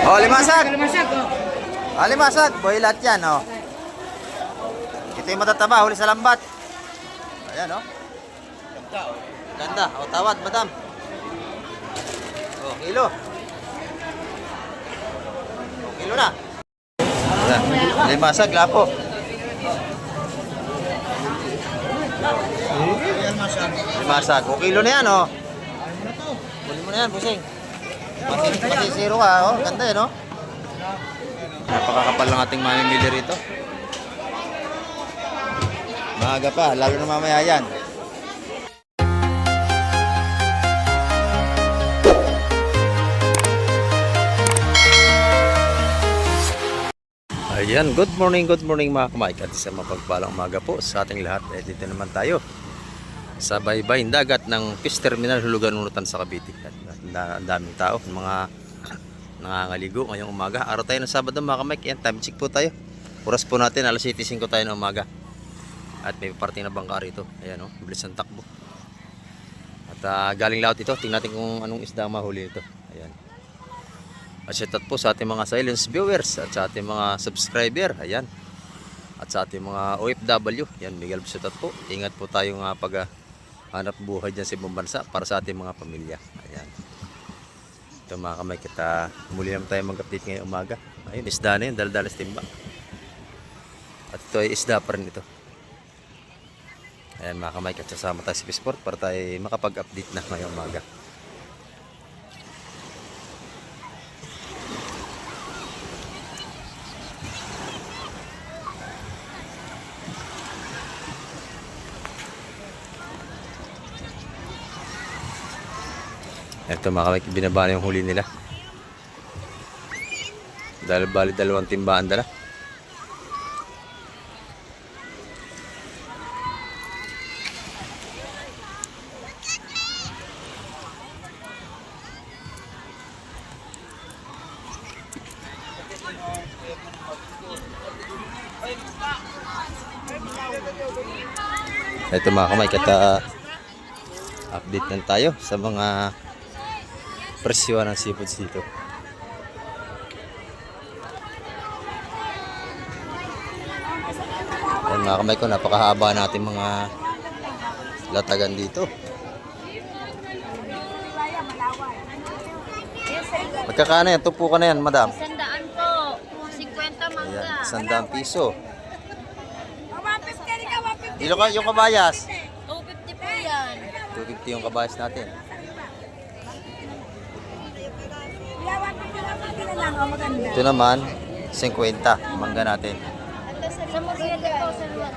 Oh, limasag. Kalimasag, oh. Ah, limasag. Boy, lahat yan, oh. Ito yung matataba, huli sa lambat. Ayan, oh. Ganda, oh. Ganda. Oh, tawad, madam. Oh, kilo. Oh, kilo na. Ayan. Limasag, lapo. Limasag. Oh, kilo na yan, oh. Huli mo na yan, busing. Masisiro ka, oh. Ganda yan, oh. Napakakapal ng ating mamimili rito. Maaga pa, lalo na mamaya yan. Ayan, good morning mga kamaik. At isang mapagpalang umaga po sa ating lahat. Dito naman tayo sa baybayin dagat ng Fish Terminal, Hulugan, Unutan sa Cavite. At ang daming tao, mga nangangaligo ngayong umaga. Araw tayo ng Sabado mga kamaik. Yan, time check po tayo. Oras po natin, alas 7:05 tayo ng umaga. At may parting na bangka rito. Ayan, oh, bilis ang takbo. At galing laut ito. Tingnan natin kung anong isda ang mahuli ito. Ayan. At shout out po sa ating mga silence viewers at sa ating mga subscriber. Ayan. At sa ating mga OFW. Ayan, Miguel, shout out po. Ingat po tayo nga pag hanap buhay dyan sa ibang bansa para sa ating mga pamilya. Ayan. Ito mga kamay, kita muli naman tayo mag-update ngayong umaga. Ayun, isda na yun, dal-dalas timba. At ito ay isda pa rin ito. Ayan mga kamay, at sasama tayo sa Fishport para tayo makapag-update na ngayong umaga. Ito mga kamay, binaba na yung huli nila. Dahil bali dalawang timbaan dala. Ito mga kamay, kata update na tayo sa mga presyo ng seafoods dito. Ayan mga kamay ko, napakahaba natin mga latagan dito. Magkakano yan? Tupo ka na yan, madam? 100 po. 50 mangga. Ayan, 100 piso. Yung kabayas? 250 po yan. 250 yung kabayas natin. Ito naman, 50 mangga natin. Sa Murrieta po, sa luwan.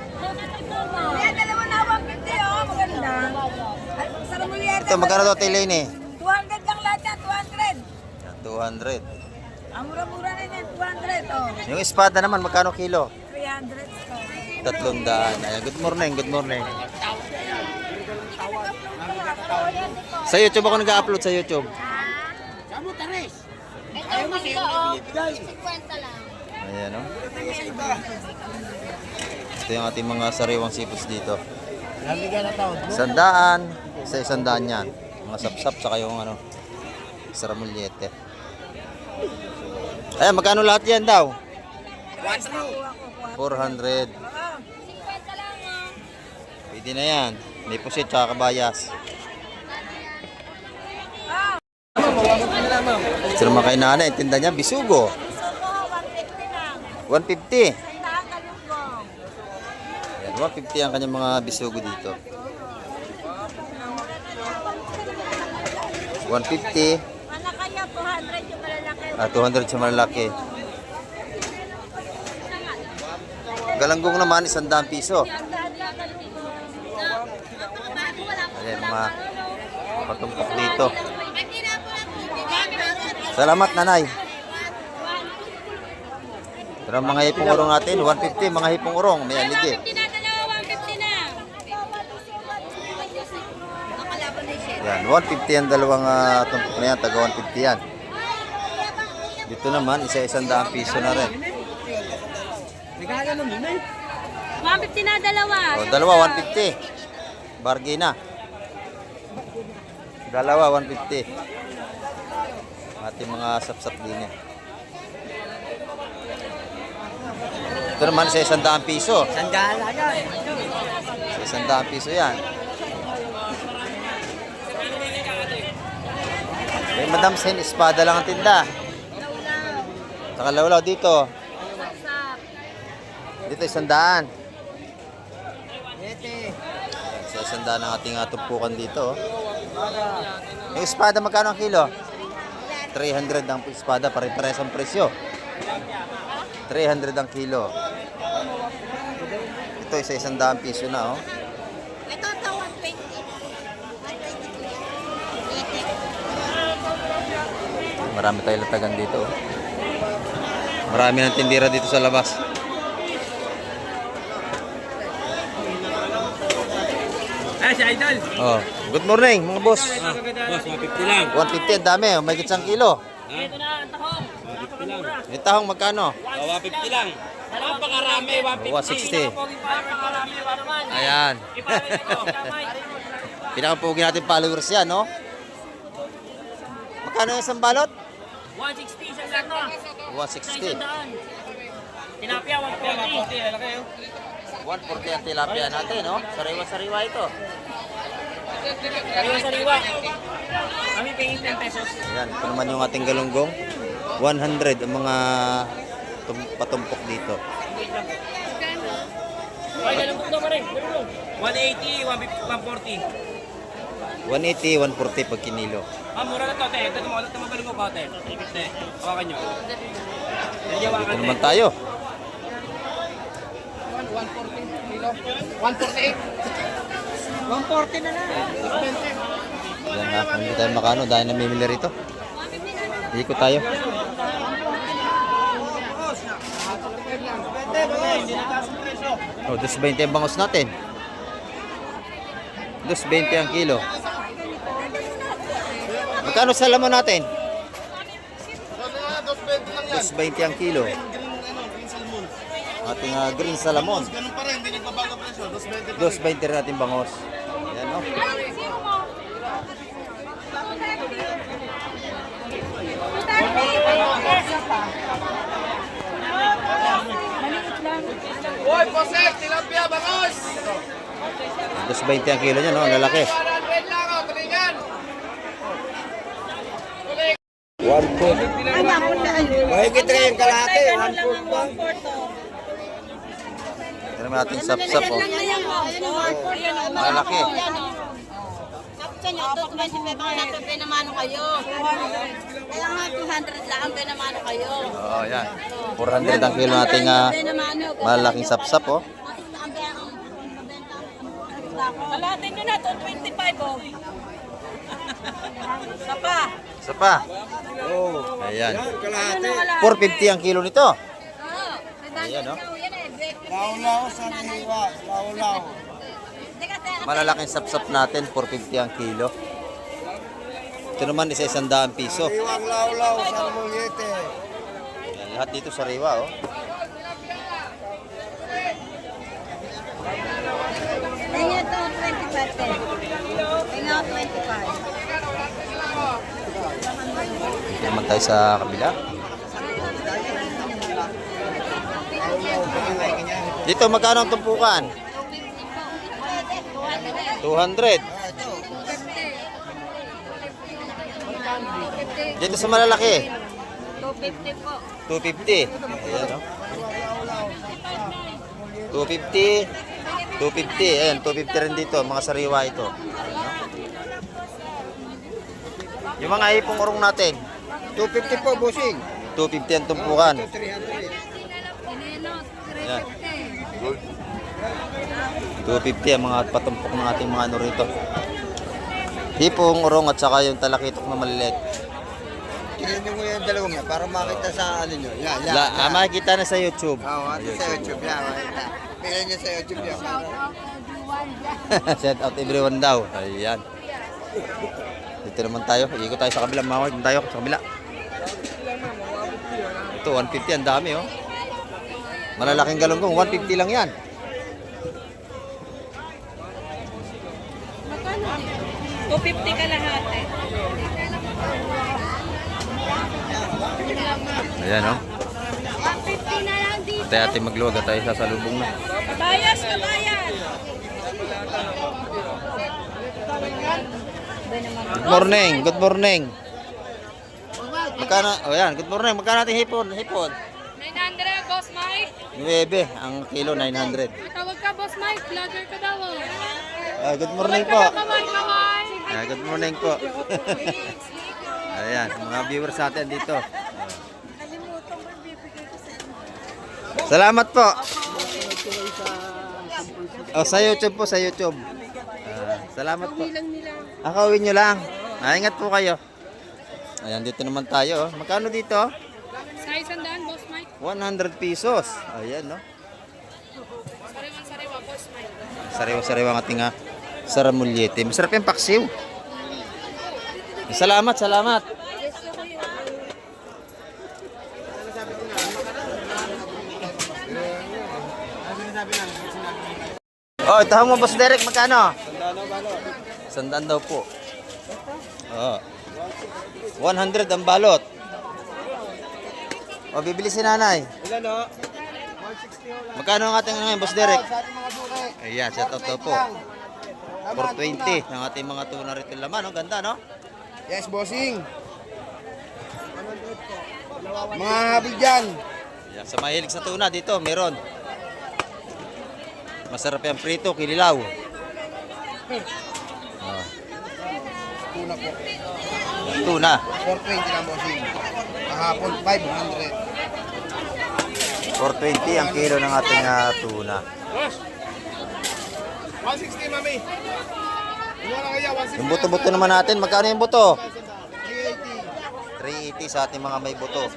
Dalawa na 150, oh, maganda. Sa Ramuleta. Ito, magkano daw tayo lane eh? 200 lang lahat yan, 200. 200. Ang mura-mura na yan, 200, oh. Yung espada naman, magkano kilo? 300, oh. 300. Ayan, good morning, good morning. Sa YouTube ako nag-upload sa YouTube. Ito mangga, oh. 50 lang. Ayan, oh. Ito yung ating mga sariwang seafoods dito. 100, sa 100 yan. Mga sapsap, saka yung ano, sa Ramulete. Ayan, magkano lahat yan daw? 400. 50 lang, oh. Pwede na yan. May pusit, tsaka kabayas. Ito naman kay nanay, tinda niya, bisugo. Suko, 150 lang. 150. Sandaan kalungkong. Ayan, 150 ang kanyang mga bisugo dito. 150. Malakaya, 200 yung malalaki. 200 sa malalaki. Galanggong naman, 100 piso. Ayan, mga patumpok dito. Salamat, nanay. Pero mga hipong urong natin, 150, mga hipong urong. May aligi. 150 na, dalawa, 150 na. Yan, 150 yan, dalawang tumpok na yan, taga 150 yan. Dito naman, isa-100 piso na rin. 150 na, dalawa. O, dalawa, 150. Bargain na. Dalawa, 150. Ating mga sapsap din eh. Ito naman sa 100 piso. Sandaan agad. Sa 100 piso yan. Eh, Madam Sen, espada lang ang tinda. Saka lawlaw dito. Dito 100. Sa 100 ang ating tumpukan dito. Yung espada, magkano ang kilo? 300 ang espada, pare-pares ang presyo. 300 ang kilo. Ito isa 100 piso na, oh. Ito, 120. Marami tayong latagan dito, oh. Marami ng tindira dito sa labas. Si Idol. Oh, good morning, mga boss. Boss, 150 lang. 150 ang dami, oh. May gitsang kilo. Ito na, ang tahong. 150 lang. Yung tahong magkano? 150 lang. Napakarami, 160. 150. Ayan. Pinakapugi natin followers yan, no? Magkano yung isang balot? 160 sa sakto. 160. Tinapia, 140. 140 ang tilapia natin, no? Sariwa-sariwa ito. Sariwa-sariwa. Kami paying 10 pesos. Ayan, ito naman yung ating galunggong. 100 ang mga patumpok dito. Ay, galong na pa rin. 180, 140. 180, 140 pag kinilo. Mura na to, te. Ito magaling mo pa, te. Te, hawakan nyo. Dito naman tayo. 140 na lang. Ayan na, hindi tayo makano dahil namimili rito. Ikot tayo. Oh, 220 ang bangos natin. 220 ang kilo. Magkano sa lamon natin? 220 ang kilo. Ating green salamon. Ganun pa rin, hindi nagbabago presyo. 220 rin natin bangos. Ayan, no? Hoy, Posek, tilapia, bangos! 220 ang kilo niya, no? Ang lalaki. 100 lang, oh, tulingan! Mahigit rin yung kalahati. Ito naman ating sap-sap, oh. Malaki. Sa nyo, 225 ang natin, pinamano kayo. Kaya nga, 200 lang ang pinamano kayo. Oh, yan. 400 ang kilo nating malaking sap-sap, oh. Kalatin nyo na, 225 oh. Sapa. Isa pa. Oh. Ayan. Kalahati. 450 ang kilo nito. Ayan, no? Laulaw sa hiwa. Laulaw. Malalaking sap-sap natin, 450 ang kilo. Ito naman isa 100 piso. Hiwang laulaw sa Mulyete. Ayan, lahat dito sa riwa, oh. Tingnan ito, 25 eh. Tingnan 25. Dito naman tayo sa kabila. Dito, magkano ang tumpukan? 200. Dito sa malalaki, 250 po. 250. Ayan, no? 250. 250. Ayan, 250 rin dito. Mga sariwa ito. Ayan, no? Yung mga ipong urong natin, 250 po, bossing. 250 ang tumpukan. 300. Ayan. 250 ang mga patumpok ng ating mga ano rito. Hipong urong at saka yung talakitok na maliliit. Tingnan mo yung dalawang yan para makita sa ano nyo. Yan, yan. Makikita na sa YouTube. Oo, ito sa YouTube. Yan, makita. Tingnan nyo sa YouTube yan. Shout out everyone daw. Ayan. Dito naman tayo. Ikot tayo sa kabila. Mawag tayo sa kabila. Ito, 150. Ang dami, oh. Malalaking galunggong. 150 lang yan. Magkano? 250 ka lahat eh. Ayan, oh. 150 na lang dito. Tayo ate magluwag at tayo sasalubong na. Kabayas, kabayas! Good morning, good morning. Magkano? Oh yan, good morning. Magkano natin hipon? Hipon. 900, Boss Mike. 9 ang kilo, 900. Tawag ka, Boss Mike. Vlogger ka daw. Good morning po. Kaway, kaway. Good morning po. Ayan, mga viewers natin dito. Salamat po. Oh, sa YouTube po, sa YouTube. Salamat po. Akawin nyo lang. Ingat po kayo. Ayan, dito naman tayo. Magkano dito? Sa isang daan, Boss Mike. 100 pesos. Ayan, no? Sariwa-sariwa, Boss Mike. Sariwa-sariwa ang ating saramulyete. Masarap yung paksiw. Salamat, salamat. Oh, ito mo, Boss Derek, magkano? Sandaan daw po. Oh. 100 ang balot. O, bibili si nanay. Ilan o? Magkano ang ating ngayon, Boss Derek? Ayan, shout out daw po. 420 ang ating mga tuna rito laman. Oh, ganda, no? Yes, bossing. Mga habi dyan. Ayan, sa mahilig sa tuna dito, meron. Masarap yung prito, kinilaw. Oh. Tuna po. Tuna. 420 lang, bossing. Kahapon, 500. 420 ang kilo ng ating tuna. 160, mami. Iwan na kaya, 160. Yung buto-buto naman natin, magkano yung buto? 380. 380 sa ating mga may buto.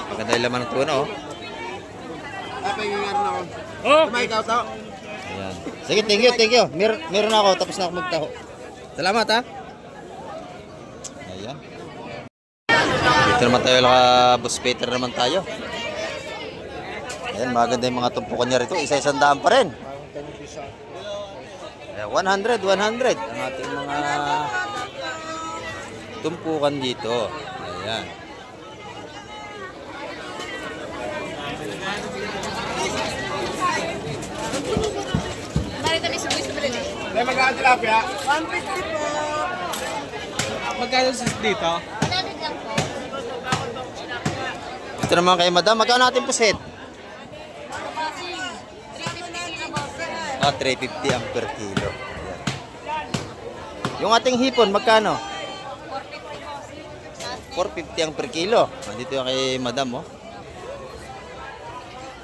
Maganda yung laman ng tuna, oh. Pahingi nga rin ako. Oh! Kumain ikaw to. Ayan. Sige, thank you, thank you. Meron ako, tapos na ako magtaho. Salamat, ha. Ayan. Dito naman tayo, Boss Peter naman tayo. Ayan, maganda yung mga tumpukan niya rito. Isa-isang daan pa rin. Ayan, 100, 100 ang ating mga tumpukan dito. Ayan. Marita ni Subuy sa Brili. May magkano tilapia? 150 po. Magkano dito? Dalit lang po. Ito naman kay Madam. Magkano natin puset? 350 ang per kilo. Ayan. Yung ating hipon, magkano? 450 ang per kilo. Dito yung kay Madam, oh.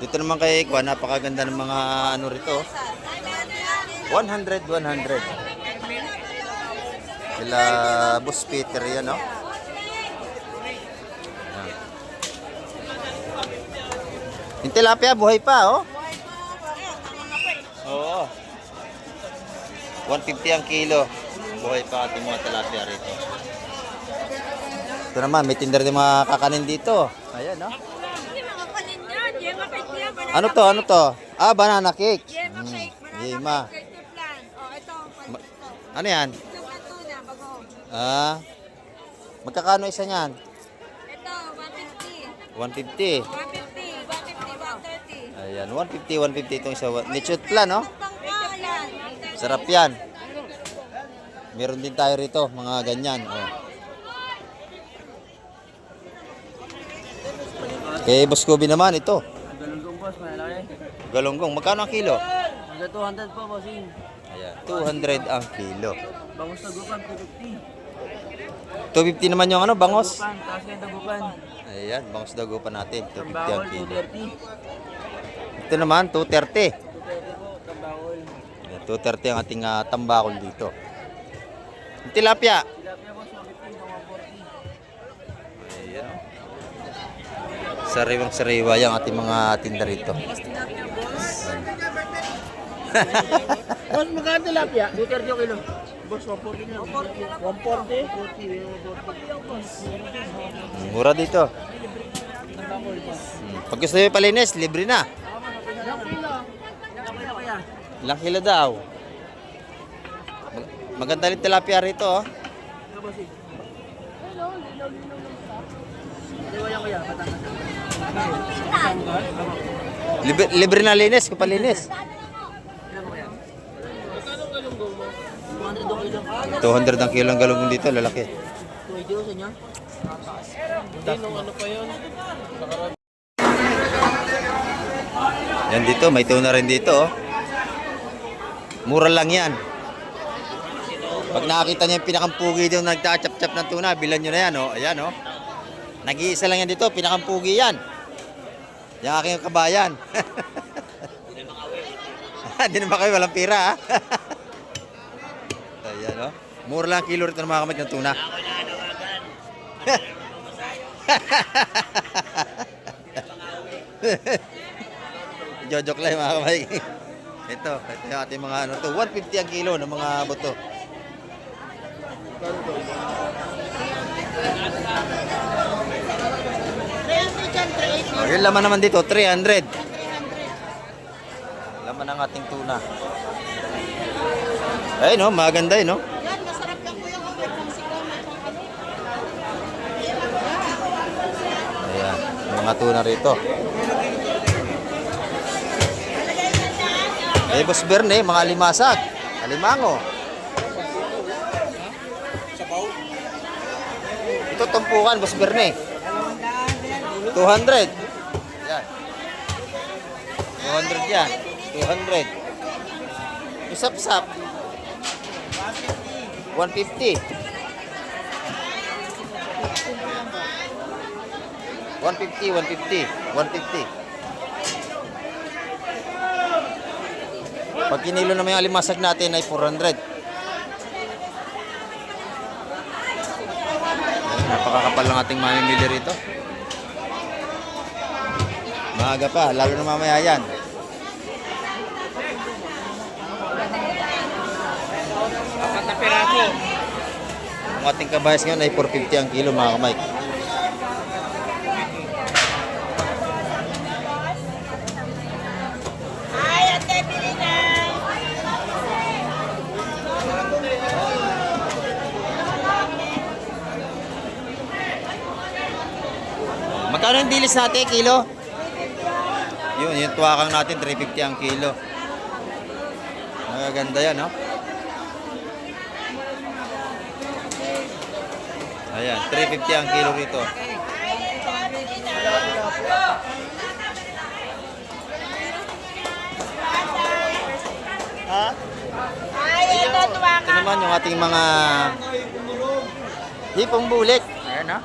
Dito naman kay Kwan, napakaganda ng mga ano rito. 100, 100. Sila Boss Peter yan, oh. Ayan. Yung tilapia, buhay pa, oh. Oo. 150 ang kilo. Buhay pa ating mga tilapia rito. Ito naman, may tinder din mga kakanin dito. Ayan, no? Ano to? Ano to? Banana cake. Yema. Ano yan? Magkakano isa niyan? Ito, 150. 150. 150, 130. Ayan, 150, 150 itong isa. Lechot plan, no? Tangkalan. Sarap yan. Meron din tayo rito, mga ganyan. Oh. Kay Boss Kobe naman, ito. Galunggong, boss. Malaki. Galunggong, magkano ang kilo? Hanggang 200 po, bossing. Ayan, 200 ang kilo. Bangus tagupan, 250. 250 naman yung ano, bangos. Tagupan, taas kayo tagupan. Ayan, bangos dagupan natin. 250 ang Tambakol, kilo. 230. Ito naman, 230. 230 po, tambakol. Ayan, 230 ang ating tambakol dito. Yung tilapia. Tilapia, boss, 150 hanggang 140. Ayan. Sariwang sariwa yung ating mga tinda rito. Boss, magkano tilapia? 230 yung kilo. Boss, 140 na. 140? Mura dito. Pag gusto nyo palinis, libre na. Ilang kilo daw? Maganda rin tilapia rito, oh. Libre na linis, kapalinis. 200 ang kilo ang galunggong dito, lalaki. Yan dito, may tuna rin dito. Oh. Mura lang yan. Pag nakakita niyo yung pinakampugi dito nagtachap-chap ng tuna, bilan nyo na yan. Oh. Ayan, oh. Nag-iisa lang yan dito, pinakampugi yan. Yung aking kabayan. Hindi naman kayo, walang pira. Ayan, oh. Mura lang kilo rito ng mga kamay ng tuna. Jojok lang mga kamay. Ito yung ating mga ano to. 150 ang kilo ng mga buto. Oh, yung laman naman dito, 300. Laman ng ating tuna. Ay no, maganda no. Yan, masarap yan kuya. May pang sigaw, may pang ano. Ayan, mga tuna rito. Eh, Boss Berne, mga limasag. Alimango. Ito tumpukan, Boss Berne. 200. Yan. 200 yan. 200. Isap-sap. 150. 150, 150. 150. Pag kinilo naman yung alimasag natin ay 400. Napakakapal ng ating mamimili rito. Maaga pa, lalo na mamaya yan. Apat na peraso. Ang ating kabayas ngayon ay 450 ang kilo mga kamay. Ay, ate, bili na. Magkano yung dilis natin, kilo? Yun, yung tuwakang natin, 350 ang kilo. Magaganda yan, no? Ayan, 350 ang kilo rito. Ay, ito, tuwa Ito naman yung ating mga hipong bulik. Ayan, no?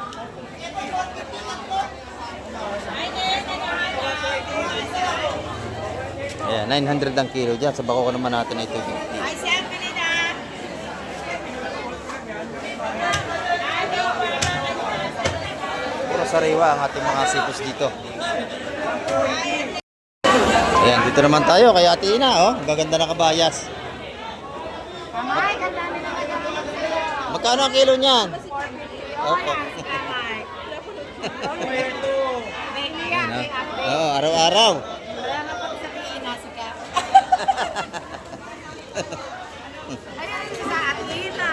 Ayan, 900 ang kilo dyan. Sa bako ko naman natin ay 250. Ay, siya, bili na. Puro sariwa ang ating mga sipos dito. Ayan, dito naman tayo kay Ate Ina, oh. Ang gaganda na kabayas. Magkano ang kilo niyan? Opo. Ayan, oh. Oo, araw-araw. Wala na pag sabihin, nasa ka. Ayan, sa Atina.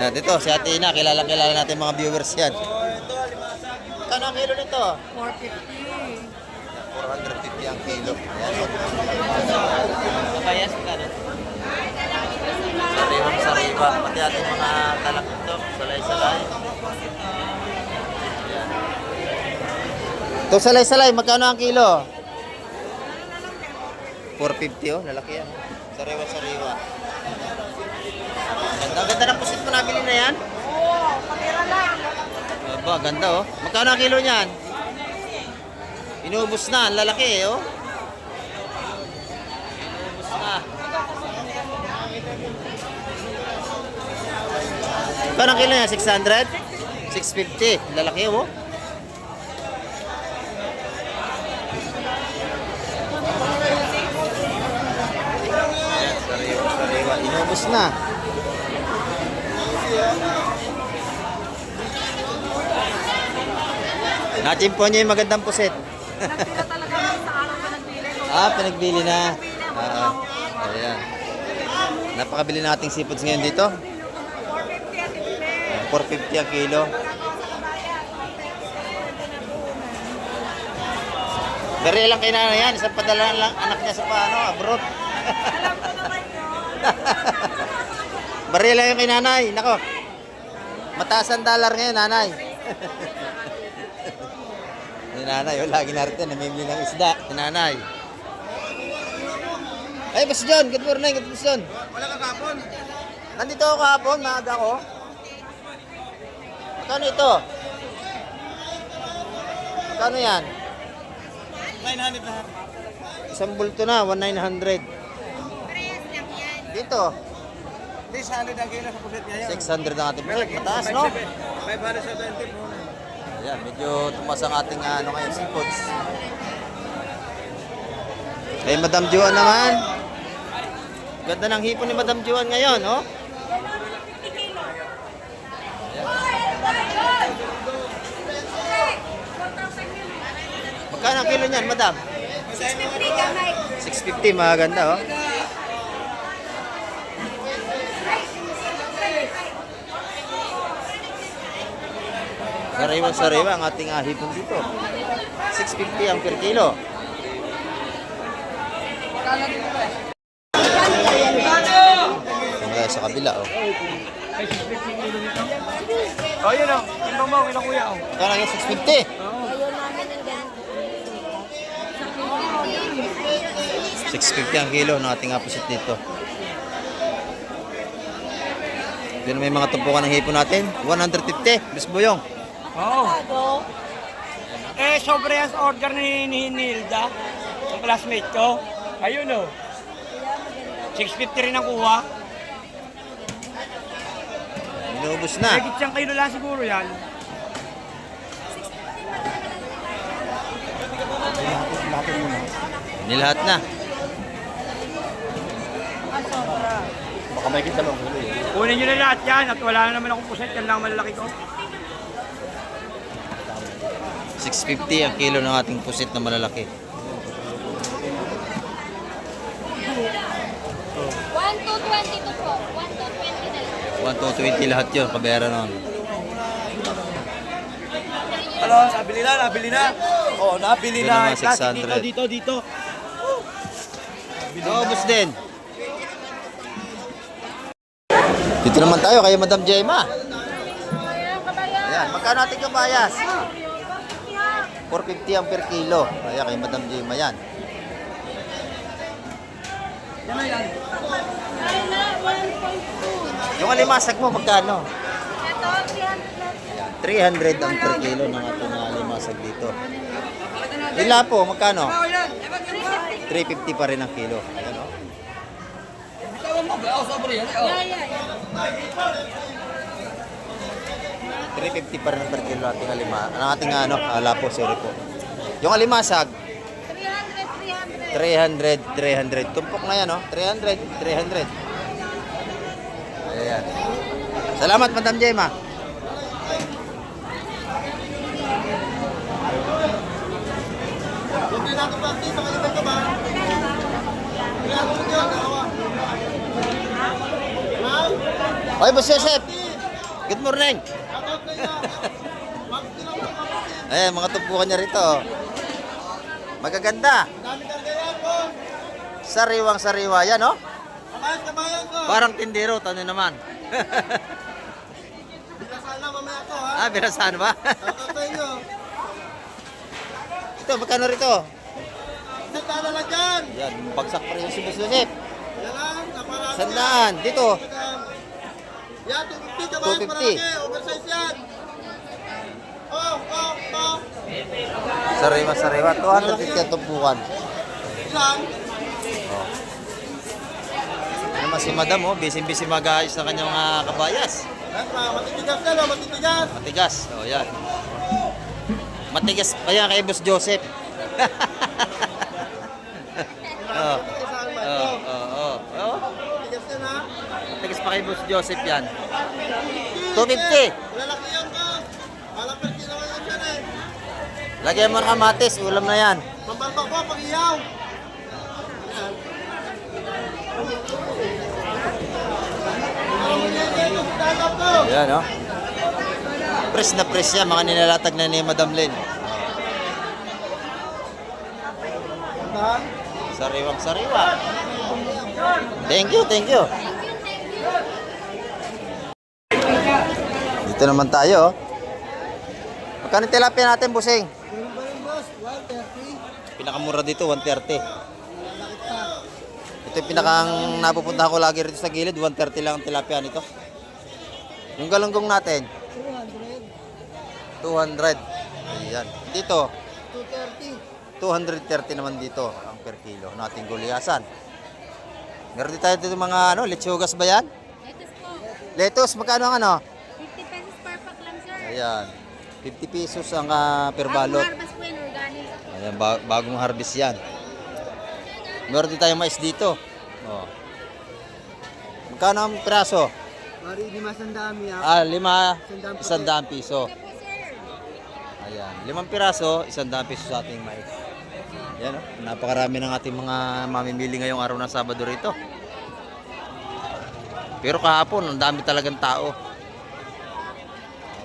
Ayan, dito, si Ate Ina. Kilala natin mga viewers yan. Magkano ang kilo nito? 450. 450 ang kilo. Ayan. Kabayas ka na. Sariwa. Pati ating mga talak ito. Salay-salay. Ayan. Ito salay-salay. Magkano ang kilo? 450 oh. Lalaki yan. Sariwa-sariwa. Ganda ng pusit mo nabili na yan? Oo, kamera lang. Aba, ganda oh. Magkano ang kilo niyan? Inubos na, ang lalaki eh, oh. Inubos na. Magkano ang kilo niya? 600? 650. Ang lalaki oh. Ayan, sariwa. Inubos na. Nachimpo niyo yung magandang puset. Nagpila talaga sa araw pa nagbili. Pinagbili na. Ayan. Napakabili nating seafoods ngayon dito. 450 at ibili. 450 ang kilo. Dari lang kay nanay yan. Isang padala lang anak niya sa paano, abroad. Bari lang yung kay nanay. Nako. Mataas ang dollar ngayon, nanay. Yung nanay, lagi narito. Namimili ng isda. Yung nanay. Ay, Boss John. Good morning, Boss John. Wala ka kapon. Nandito ako kahapon, maaga ko. Magkano ito? Magkano yan? 900 lahat. Isang bulto na, 1,900. Dito, Hindi, solid ang kilo sa pusit niya yan. 600 ang ating pusit. Mataas, no? 570 po. Ayan, medyo tumas ang ating ano ngayon, seafoods. Eh, Madam Juan naman. Ganda ng hipon ni Madam Juan ngayon, no? Magkano ang kilo niyan, Madam? 650, maganda, oh. Sariwa-sariwa ang ating hipon dito. 650 ang per kilo. Kaya sa kabila, oh. Oh, yun o. Timbang mo, ilang kuya o. Kaya lang yung 650. 650 ang kilo ng ating apusit dito. Then may mga tumpukan ng hipon natin. 150. Miss Boyong. Oo. Eh, sobre yan sa order ni Nilda, ang classmate ko. Ayun o. 650 rin ang kuha. Inubos na. Higit siyang kilo lang siguro yan. Nilahat na. Baka may kita lang. Kunin nyo na lahat yan at wala na naman akong puset. Yan lang malalaki ko. 650 ang kilo ng ating pusit na malalaki. 1,222 po. 1,220 na lang. 1 to 20 lahat yun. Kabayaran nun. Ano, nabili na, nabili na. Oo, nabili Ito na. naman, 600. Dito. Inubos din. Dito naman tayo kay Madam Jemma. Ayan, magkano ating kabayas? 450 ang per kilo. Kaya kay Madam Jemma yan. Yung alimasag mo, magkano? 300 ang per kilo ng ating alimasag dito. Ila po, magkano? 350 pa rin ang kilo. Ayan, oh. 350 pa rin ang per kilo ating ating lapo, sorry po. Yung alimasag, 300. Tumpok na yan, oh. 300. Ayan. Salamat, Madam Jemma. Hoy, Boss Joseph. Good morning. Ayan, mga tumpukan niya rito. Oh. Magaganda. Sariwang-sariwa yan, oh. Parang tindero, tanong naman. Ah, binasahan ba? Ito, magkano rito? Yan, bagsak pa rin si Boss Joseph. Sandaan, dito. 250. Sariwa-sariwa, 250 ang tumpukan. Ano naman si Madam, oh, busy-busy mag-aayos na kanyang kabayas. Matigas, oh, yan. Matigas pa yan kay Boss Joseph. Oh. Matigas pa kay Boss Joseph yan. 250. Lagyan mo ng kamatis, ulam na yan. Pambalbak ko, pag-iyaw. Ayan, oh. Press na press yan, mga nilalatag na ni Madam Len. Sariwang sariwa. Thank you, thank you. Dito naman tayo. Magkano tilapia natin, busing? Pinakamura dito, 130. Ito yung pinakang napupuntahan ko lagi rito sa gilid, 130 lang ang tilapia nito. Yung galunggong natin? 200. Ayan. Dito? 230 naman dito ang per kilo nating gulyasan. Meron din tayo dito mga lechugas ba yan? Lettuce po. Lettuce, magkano ang 50 pesos per pack lang, sir. Ayan. 50 pesos ang per balot. Harvest po yun, organic. Ayan, bagong harvest yan. Meron din tayong mais dito. Oh. Magkano ang piraso? Mari, di masandami ha. 100 piso. Ayan, 5 piraso, 100 piso sa ating mais. Ayan, napakarami ng ating mga mamimili ngayong araw ng Sabado rito. Pero kahapon, ang dami talagang tao.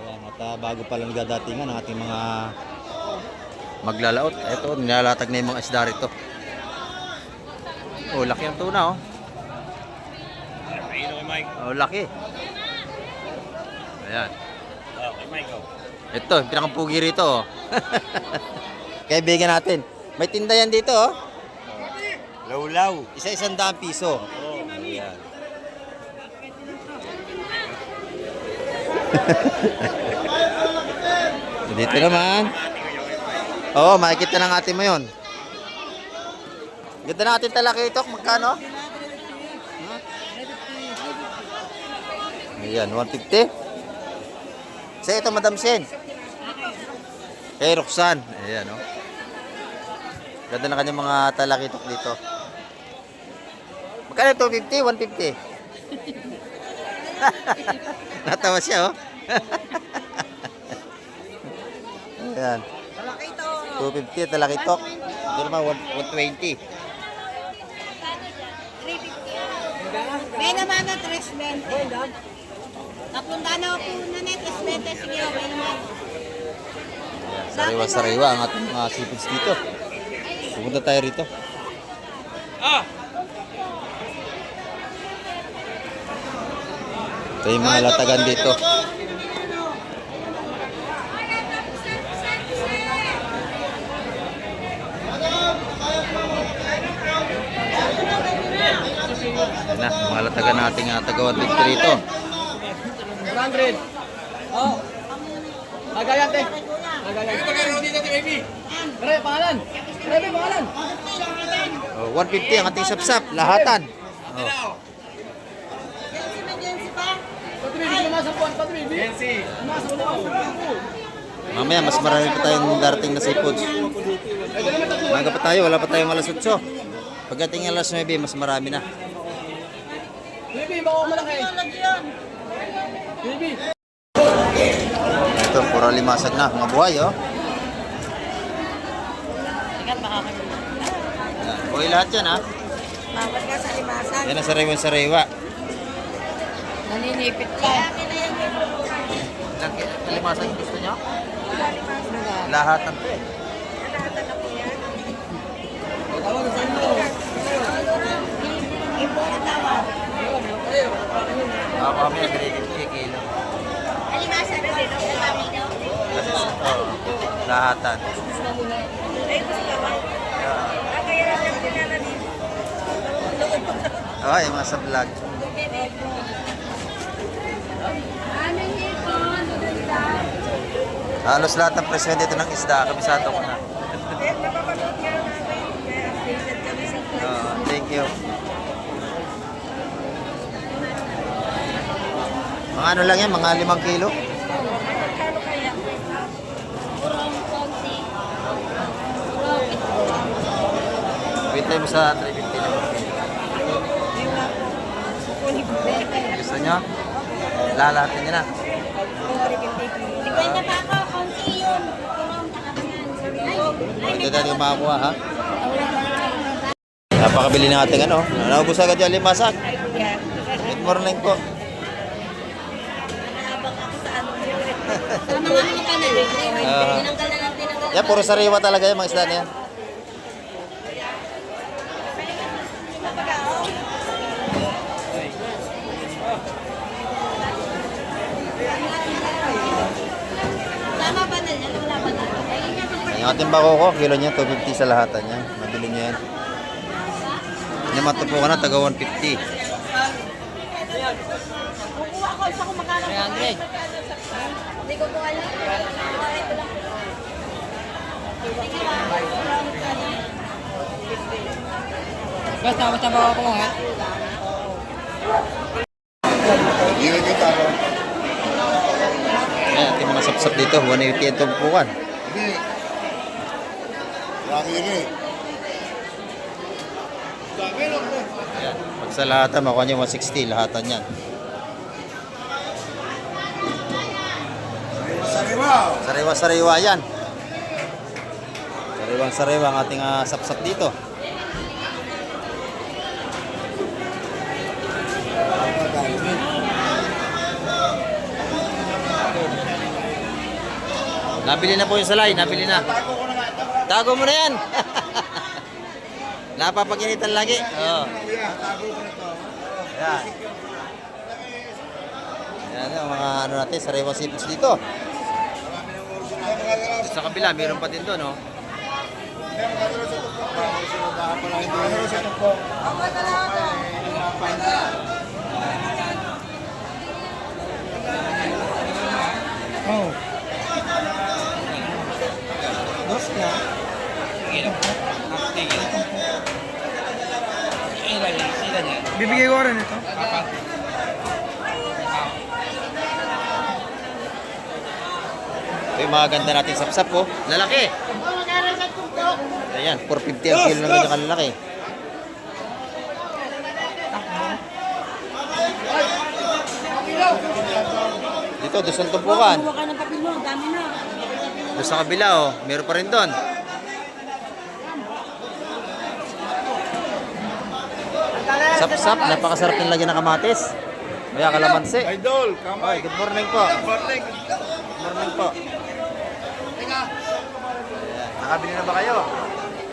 Ayan, at bago pa lang dadatingan ng ating mga maglalaot. Ito, nilalatag na yung mga isda rito. Oh, laki ang tuna, oh. Oh, laki. Ayan. Ito, pinakampugi rito, oh. Kaibigan natin. May tinda yan dito, oh. Lawlaw. Isa-100 piso. Ayan. Dito naman. Oo, makikita ng atin mo yun. Ganda natin talakitok. Magkano? Ayan, 150. Sa ito, Madam Sen. Kay Roxanne. Ayan, oh. Ganda na kanyang mga talakitok dito. Magkano 250? 150. Natawa siya, oh. Ayan. 250 talakitok. Ito naman 120. May naman na 320. Napunta na ako na net, 320. Sige, okay naman. Sariwa-sariwa ang ating mga seafoods dito. Pupunta tayo rito. Ito yung mga latagan dito. Ayan na, mga latagan nating taga 150 rito. 100. Oh. Nagayante. Pre, pangalan. Pre, pangalan. Oh, 150 ang ating sapsap, lahatan. Oh. Mamaya mas marami pa tayong darating na seafoods. Maga pa tayo, wala pa tayong alas 8. Pagdating alas 9, mas marami na. Baby, bako malaki. Baby. Ito, puro limasag na, mga buhay, oh. Buhay lahat yan, ha. Bawal ka sa limasan. Yan ang sariwa-sariwa. Naninipit ka. Limasag yung gusto nyo? Lahat ng ako kami nag-50 kilo. Alimasan na din. Kasi, lahatan. Oh, yung mga sa vlog. Halos lahat ng presyo dito ng isda, kabisado ko na. Thank you. Mga ano lang yan, mga 5 kilo. Bintay mo sa 350 na. Gusto nyo? Lalahatin nyo na. Kwenta pa ako, konti yun. Ito natin makakuha, ha? Napakabili ng ating ano. Naubos agad yung limasak. Good morning po. Nakabak ako sa ano. mga ano ka na eh. Tinanggal na lang, tinanggal. Yan, puro sariwa talaga yung mga isda na yan. Tama ba na yan? Wala ba na? Yung ating bako ko, kilo niya, 250 sa lahatan niya. Mabili niya yan. Yung matupo ka na, taga 150. Kukuha ko, isa ko magkano. 300. Hindi ko po alam. Ito lang. Basta ba ako ha? Yun yung talo. Ayan, ating mga sapsap dito, 180 yung tumpukan. Hindi. Laki yun eh. Ayan, pag sa lahatan, makuha niyo 160, lahatan yan. Sariwa. Sariwa-sariwa yan. Sariwang-sariwa ang ating sapsap dito. Nabili na po yung salay, nabili na. Tago mo na yan. Napapaginitan lagi. Oo. Yan. Yan ang mga ano natin, sariwang seafoods dito. Sa kabila, meron pa din doon, no? Oh. Dos ka? Bibigay ko rin ito. Ito yung mga ganda nating sapsap, oh. Lalaki. Ayan, 450 ang kilo ng ganyan kalalaki. Dito, doon sa tumpukan. Kuha ka ng papel mo, dami na. Doon sa kabila, oh. Meron pa rin doon. Sapsap, napakasarap yung lagyan ng kamatis. Kaya kalamansi. Idol, Oy, kamay. good morning po. Morning. Good morning po. Ayan, nakabili na ba kayo?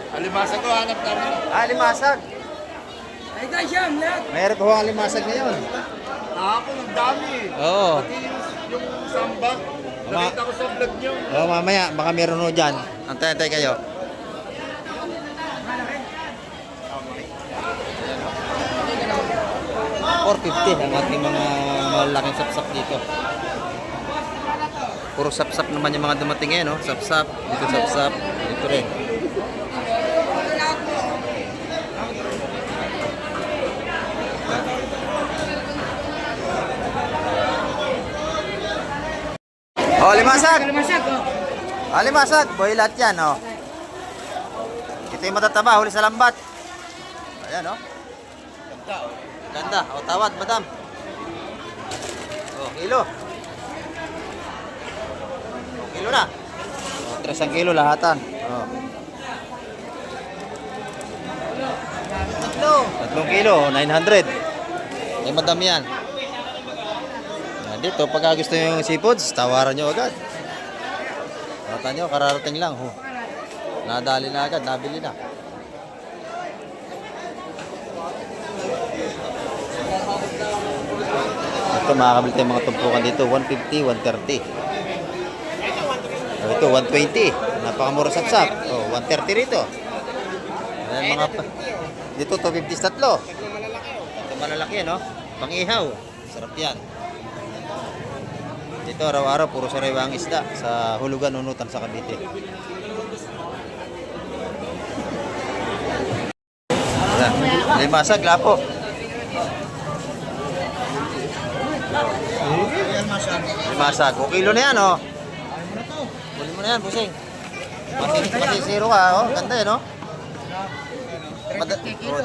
Alimasa ko, hanap namin. Limasag. Ay, guys, yan, lahat. Mayroon po ang limasag ngayon. Ako, ang dami. Oo. Pati yung samba. Nakita ko sa vlog nyo. Oo, mamaya, baka meron ho dyan. Antay-antay kayo. $4.50 ang ating mga malaking sapsap dito. Puro sapsap naman yung mga dumating ngayon, no? Sapsap, dito sapsap, dito rin. Oh, limasag! Kalamasag, oh. Limasag, boy lahat yan, oh. Ito yung matataba, huli sa lambat. Ayan, oh. Ganda, oh. Ganda. O, tawad, madam. Oh, kilo. Oh, kilo na. Oh, 3 kilo lahatan. Oh. 3 kilo, 900. Ay, madam yan. Dito, pagka gusto nyo yung seafoods, tawaran nyo agad. Mata nyo, kararating lang. Oh. Nadali na agad, nabili na. Ito, makakabili tayo mga tumpukan dito. 150, 130. Oh, ito, 120. Napakamura sapsap. Oh, 130 rito. Ayan, mga dito, 250 sa tatlo. Ito malalaki, no? Pang-ihaw. Sarap yan. Dito, araw-araw, puro sariwa ang isda sa Hulugan, Unutan sa Cavite. Ayan, limasag, lapo. Limasag. O kilo na yan, oh. Huli mo na yan, busing. Masisiro ka, oh. Ganda yan, oh. 2 kilo. 2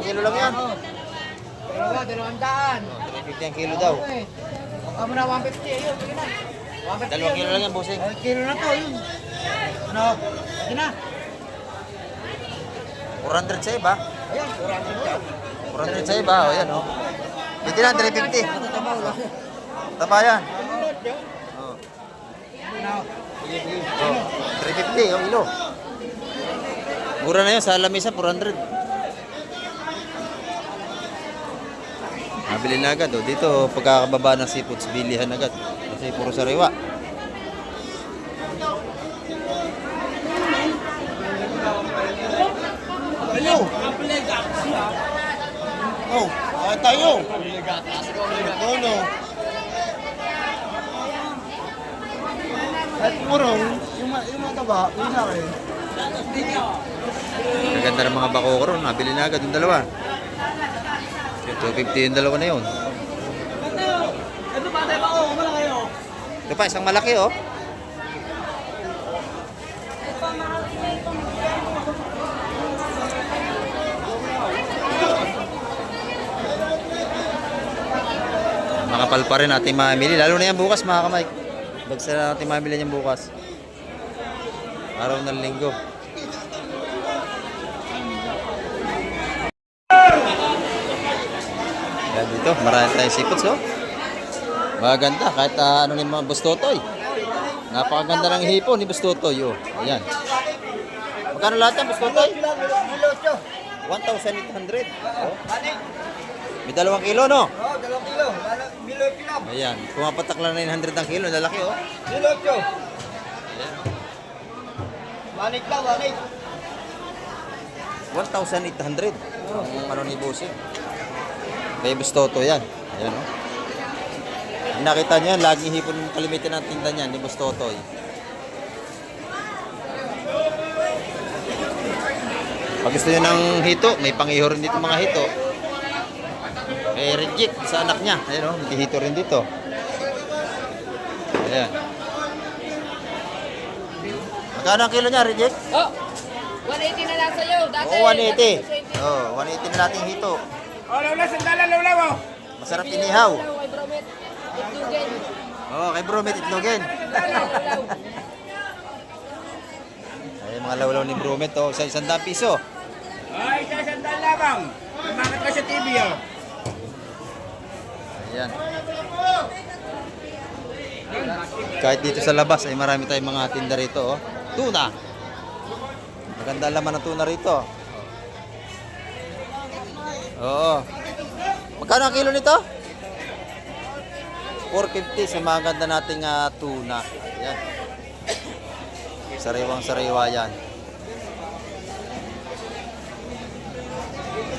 kilo lang yan. Dalawa, 200. 350 ang kilo daw. Baka mo na 150, ayun, sige na. 2 kilo lang yan, busing. Kilo na to, yun. Ano? Sige na. 400 sa iba. Ayan, 400 yan. 400 sa iba, oh, yan, oh. Pwede na, 350. Taba yan. Oh. Oh, 350 ang kilo. Mura na yun sa lamisa, 400. Nabili na agad. Oh. Dito, pagkakababa ng seafoods, bilihan agad. Kasi puro sariwa. Hello! Oh, tayo! No. At murong, yung mataba, yung sa akin. Maganda ng mga bakokoro. Nabili na agad yung dalawa. 250 yung dalawa na yun. Ito pa, isang malaki oh. Makapal pa rin natin mamili. Lalo na yan bukas mga kamay. Bagsa na natin mamili yan bukas. Araw ng linggo. Yan dito, marami tayong seafoods oh. Maganda, kahit ano yung mga bustotoy. Napakaganda ng hipon ni bustotoy oh. Ayan. Magkano lahat yan bustotoy? 1,800. Oh. May 2 kilo no? Oh, 2 kilo. Milo pinap. Ayan, pumapatak lang 900 ang kilo, lalaki oh. Milo 8. Manik lang, manik. 1,800 ang ano ni Bossing. Kaya Bustoto yan. Ayan o. Nakita niyo yan, laging hipon yung kalimitan ng tinda niyan ni Bustoto. Pag gusto niyo ng hito, may pangiho rin dito mga hito. May reject sa anak niya. Ayan o, may hito rin dito. Ayan. Magkano ang kilo niya, reject? Oh, 180 na lang sa'yo. Dati, Oo, 180. Oo, 180 na natin hito. Oh, Lola, sandalan, Lola mo. Masarap inihaw. Kay Bromet, itugin. Oo, kay Bromet itlogin. Ay, mga lawlaw ni Bromet, oh, sa 100 piso. Ay, isa sandal lamang. Bakit ka sa TV, oh? Ayan. Kahit dito sa labas ay marami tayong mga tinda rito, oh. Tuna. Maganda laman ng tuna rito. Oo. Magkano ang kilo nito? 450 sa mga ganda nating tuna. Ayan. Sariwang-sariwa yan.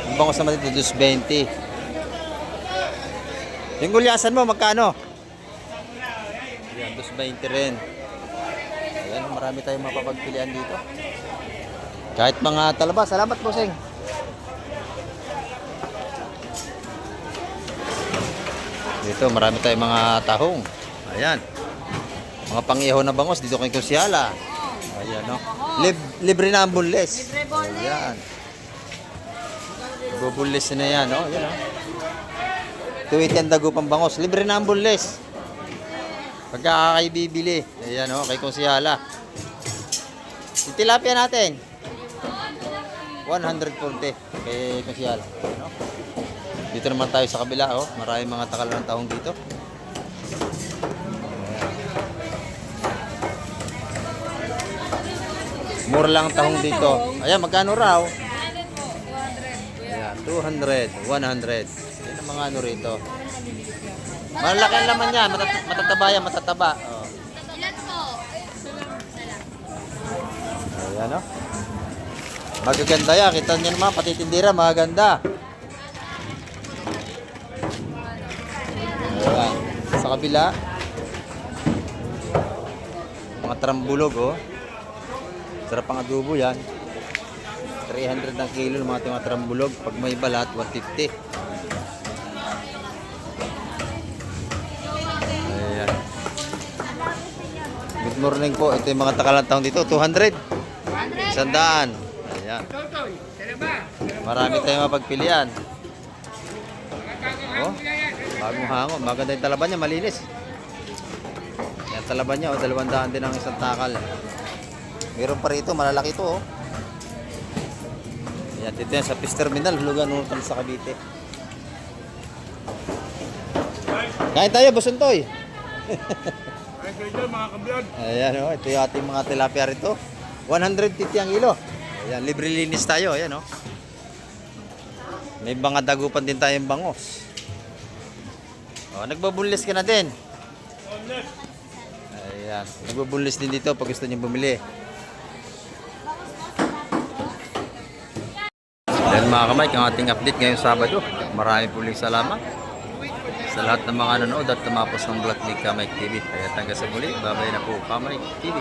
Ang bangos naman dito, 220. Yung gulyasan mo, magkano? Ayan, 220 rin. Ayan, marami tayong mapapagpilian dito. Kahit mga talaba. Salamat, Bossing. Dito, marami tayong mga tahong. Ayan. Mga pangihaw na bangos dito kay Kusyala. Ayan, no? Libre na ang bunles. Ayan. Bubunles na yan, no? Ayan, no? Tuwit yan dago pang bangos. Libre na ang bunles. Pagka kayo bibili. Ayan, no? Kay Kusyala. Yung tilapia natin. 140 kay Kusyala. Ayan, no? Dito naman tayo sa kabila, oh. Maraming mga takal ng tahong dito. Mura lang ang tahong dito. Ayan, magkano raw? Ayan, 200, 100. Yan ang mga ano rito. Malaki ang laman niya. Matataba yan, matataba. Oh. Ilan po? Ayan, oh. Magaganda yan. Kita niyo naman, pati tindira, magaganda. Ayan. Sa kabila, mga trambulog, oh. Sarap ang adobo yan. 300 ng kilo ng mga trambulog. Pag may balat, 150. Ayan. Good morning po. Ito yung mga takalang taong dito. 200. 100. Ayan. Marami tayong mapagpilian. Oh, bagong hango. Maganda yung talaban niya. Malinis. Yan talaban niya. 200 din ang isang takal. Meron pa rito, malalaki ito, oh. Ayan, dito yan sa Fish Terminal, hulugan unutan sa Cavite. Kain tayo, Busuntoy. kayo dyan, mga kablad. Ayan o, ito yung ating mga tilapia rito. 150 ang kilo. Ayan, libre linis tayo. Ayan o. May mga dagupan din tayong bangos. O, nagbabunlis ka na din. Ayan, nagbabunlis din dito pag gusto niyo bumili. Ayan mga kamay, ang ating update ngayong Sabado. Maraming puling salamat sa lahat ng mga nanood at tumapos ng vlog ni Kamay TV. Kaya hanggang sa muli, babay na po Kamay TV.